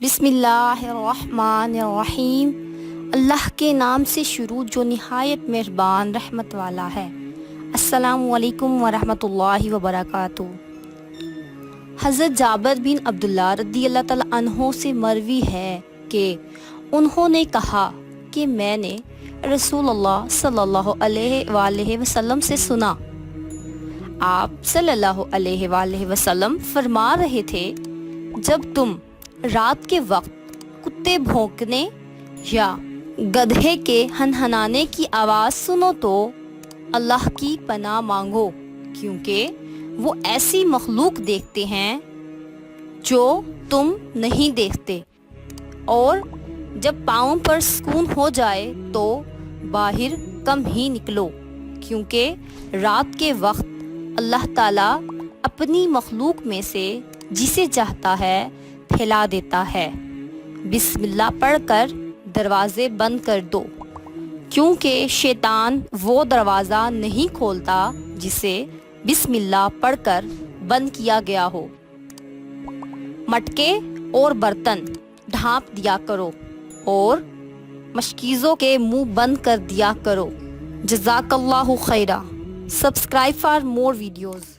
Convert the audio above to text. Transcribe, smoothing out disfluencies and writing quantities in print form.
بسم اللہ الرحمن الرحیم۔ اللہ کے نام سے شروع جو نہایت مہربان رحمت والا ہے۔ السلام علیکم ورحمۃ اللہ وبرکاتہ۔ حضرت جابر بن عبداللہ رضی اللہ تعالیٰ عنہ سے مروی ہے کہ انہوں نے کہا کہ میں نے رسول اللہ صلی اللہ علیہ وآلہ وسلم سے سنا، آپ صلی اللہ علیہ وآلہ وسلم فرما رہے تھے، جب تم رات کے وقت کتے بھونکنے یا گدھے کے ہنہنانے کی آواز سنو تو اللہ کی پناہ مانگو، کیونکہ وہ ایسی مخلوق دیکھتے ہیں جو تم نہیں دیکھتے، اور جب پاؤں پر سکون ہو جائے تو باہر کم ہی نکلو، کیونکہ رات کے وقت اللہ تعالیٰ اپنی مخلوق میں سے جسے چاہتا ہے پھیلا دیتا ہے۔ بسم اللہ پڑھ کر دروازے بند کر دو، کیونکہ شیطان وہ دروازہ نہیں کھولتا جسے بسم اللہ پڑھ کر بند کیا گیا ہو۔ مٹکے اور برتن ڈھانپ دیا کرو اور مشکیزوں کے منہ بند کر دیا کرو۔ جزاک اللہ خیرہ۔ Subscribe for more videos.